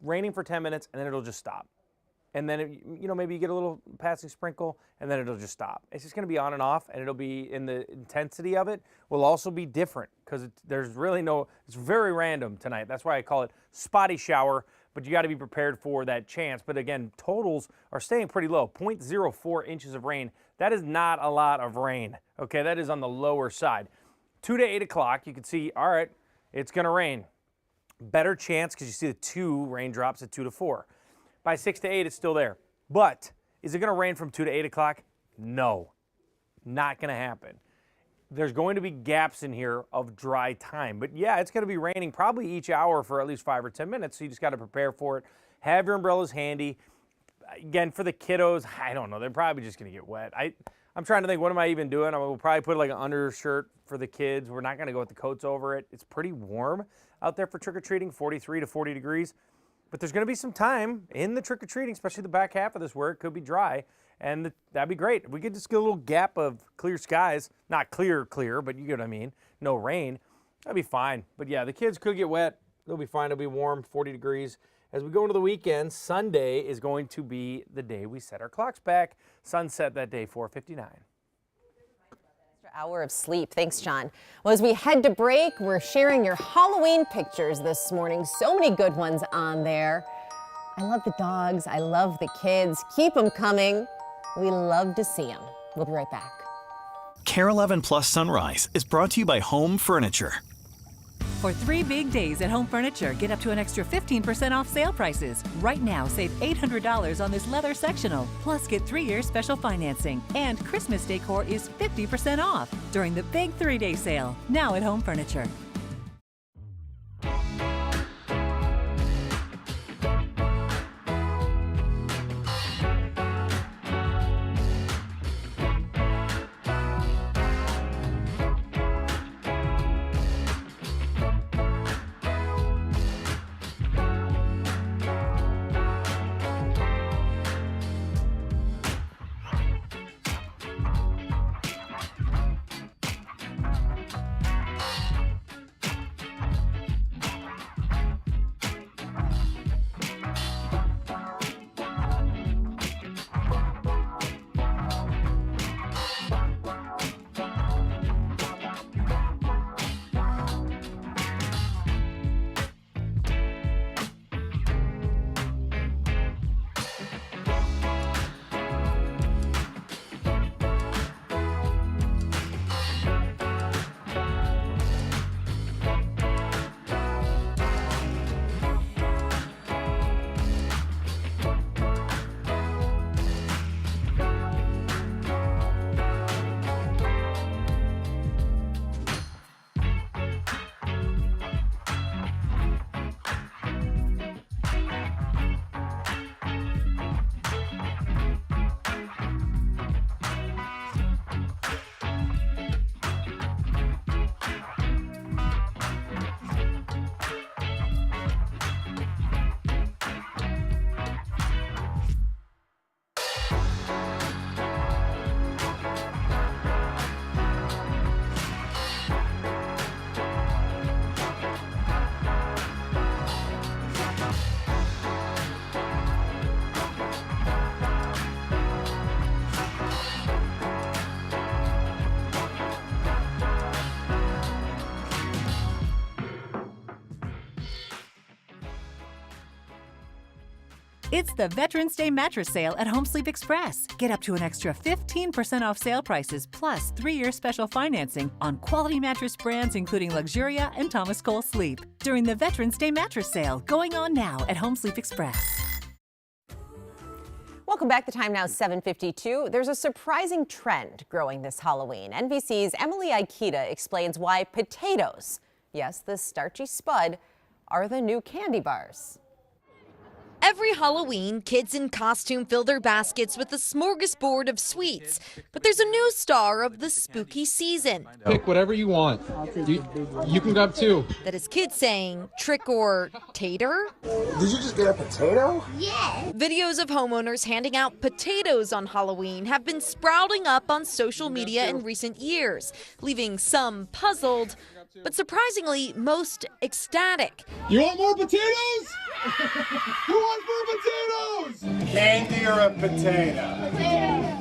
raining for 10 minutes, and then it'll just stop. And then, maybe you get a little passing sprinkle, and then it'll just stop. It's just going to be on and off, and it'll be in the intensity of it will also be different because there's really it's very random tonight. That's why I call it spotty shower, but you got to be prepared for that chance. But again, totals are staying pretty low, 0.04 inches of rain. That is not a lot of rain, okay? That is on the lower side. 2 to 8 o'clock, you can see, all right, it's going to rain. Better chance because you see the 2 raindrops at 2 to 4. By 6 to 8, it's still there. But is it going to rain from 2 to 8 o'clock? No, not going to happen. There's going to be gaps in here of dry time. But yeah, it's going to be raining probably each hour for at least 5 or 10 minutes. So you just got to prepare for it. Have your umbrellas handy. Again, for the kiddos, I don't know. They're probably just going to get wet. I'm trying to think, what am I even doing? I will probably put like an undershirt for the kids. We're not going to go with the coats over it. It's pretty warm out there for trick-or-treating, 43 to 40 degrees. But there's going to be some time in the trick-or-treating, especially the back half of this where it could be dry, and that'd be great. If we could just get a little gap of clear skies, not clear, but you get what I mean, no rain, that'd be fine. But yeah, the kids could get wet. They'll be fine. It'll be warm, 40 degrees. As we go into the weekend, Sunday is going to be the day we set our clocks back. Sunset that day, 4:59. Hour of sleep. Thanks, John. Well, as we head to break, we're sharing your Halloween pictures this morning. So many good ones on there. I love the dogs. I love the kids. Keep them coming. We love to see them. We'll be right back. KARE 11 Plus Sunrise is brought to you by Home Furniture. For 3 big days at Home Furniture, get up to an extra 15% off sale prices. Right now, save $800 on this leather sectional. Plus, get 3-year special financing. And Christmas decor is 50% off during the big 3-day sale. Now at Home Furniture. It's the Veterans Day mattress sale at Home Sleep Express. Get up to an extra 15% off sale prices plus 3-year special financing on quality mattress brands including Luxuria and Thomas Cole Sleep during the Veterans Day mattress sale going on now at Home Sleep Express. Welcome back. The time now is 7:52. There's a surprising trend growing this Halloween. NBC's Emily Ikeda explains why potatoes, yes, the starchy spud, are the new candy bars. Every Halloween, kids in costume fill their baskets with a smorgasbord of sweets. But there's a new star of the spooky season. Pick whatever you want. You can grab 2. That is kids saying trick or tater. Did you just get a potato? Yeah. Videos of homeowners handing out potatoes on Halloween have been sprouting up on social media in recent years, leaving some puzzled, but surprisingly, most ecstatic. You want more potatoes? You want more potatoes? Candy or a potato?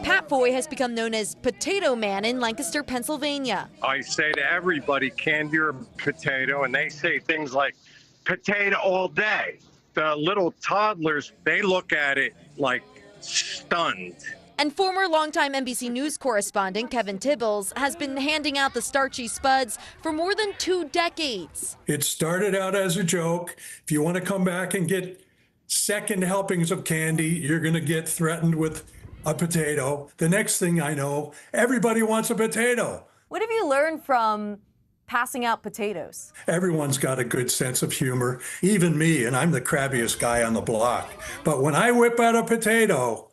Pat Foy has become known as Potato Man in Lancaster, Pennsylvania. I say to everybody, candy or potato, and they say things like potato all day. The little toddlers, they look at it like stunned. And former longtime NBC News correspondent Kevin Tibbles has been handing out the starchy spuds for more than 2 decades. It started out as a joke. If you want to come back and get second helpings of candy, you're going to get threatened with a potato. The next thing I know, everybody wants a potato. What have you learned from passing out potatoes? Everyone's got a good sense of humor, even me, and I'm the crabbiest guy on the block. But when I whip out a potato,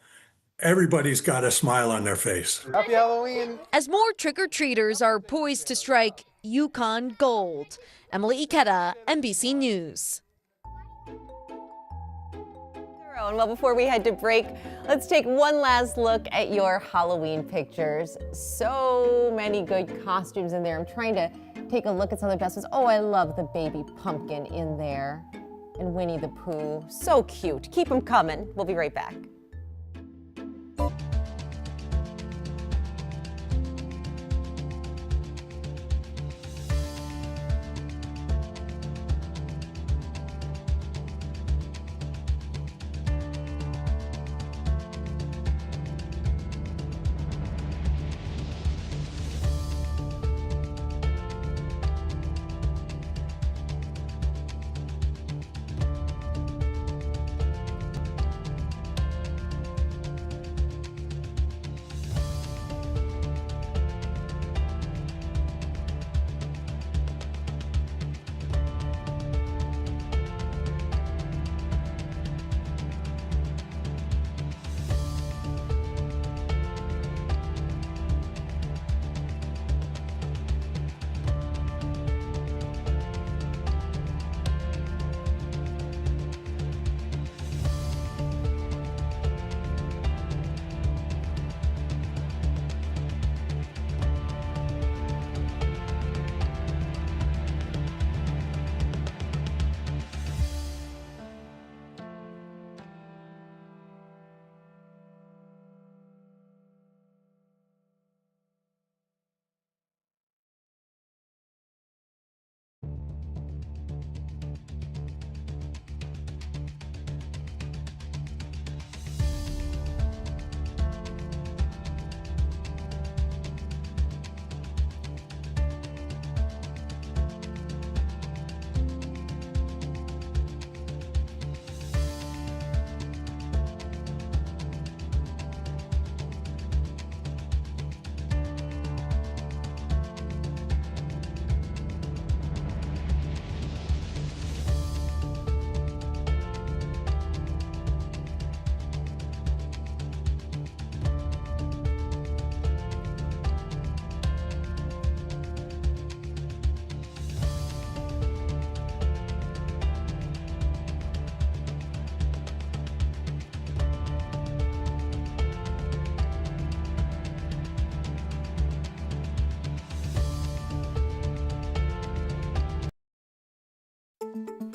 everybody's got a smile on their face. Happy Halloween. As more trick-or-treaters are poised to strike Yukon gold. Emily Ikeda, NBC News. Well, before we head to break, let's take one last look at your Halloween pictures. So many good costumes in there. I'm trying to take a look at some of the best ones. Oh, I love the baby pumpkin in there. And Winnie the Pooh. So cute. Keep them coming. We'll be right back.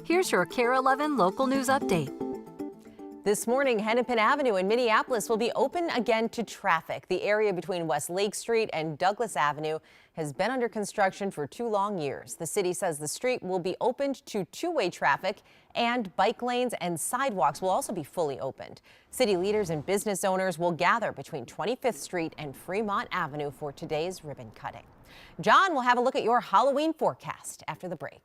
Here's your KARE 11 local news update. This morning, Hennepin Avenue in Minneapolis will be open again to traffic. The area between West Lake Street and Douglas Avenue has been under construction for 2 long years. The city says the street will be opened to two-way traffic, and bike lanes and sidewalks will also be fully opened. City leaders and business owners will gather between 25th Street and Fremont Avenue for today's ribbon cutting. John will have a look at your Halloween forecast after the break.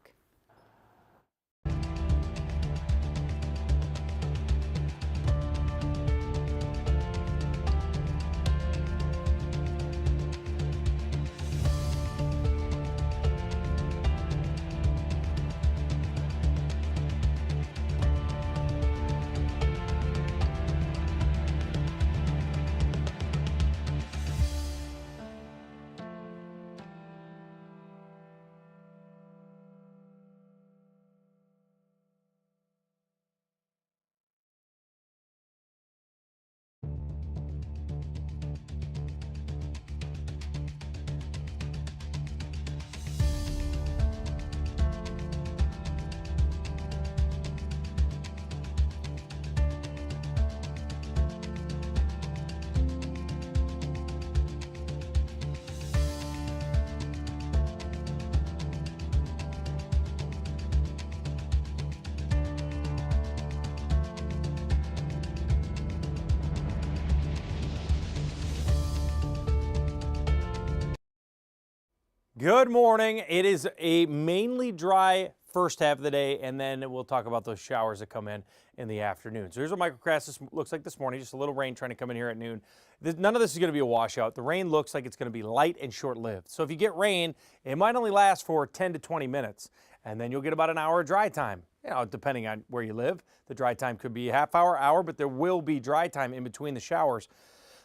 Good morning. It is a mainly dry first half of the day, and then we'll talk about those showers that come in the afternoon. So here's what microcast looks like this morning. Just a little rain trying to come in here at noon. None of this is going to be a washout. The rain looks like it's going to be light and short-lived. So if you get rain, it might only last for 10 to 20 minutes, and then you'll get about an hour of dry time. You know, depending on where you live, the dry time could be a half hour, but there will be dry time in between the showers.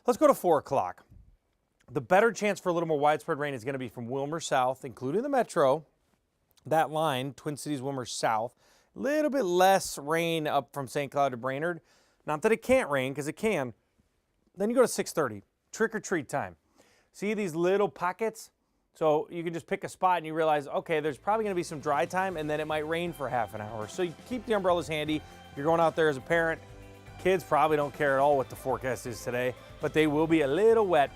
Let's go to 4 o'clock. The better chance for a little more widespread rain is going to be from Wilmer south, including the metro. That line, Twin Cities, Wilmer south. A little bit less rain up from St. Cloud to Brainerd. Not that it can't rain, because it can. Then you go to 6:30, trick or treat time. See these little pockets? So you can just pick a spot and you realize, okay, there's probably going to be some dry time, and then it might rain for half an hour. So you keep the umbrellas handy. If you're going out there as a parent, kids probably don't care at all what the forecast is today, but they will be a little wet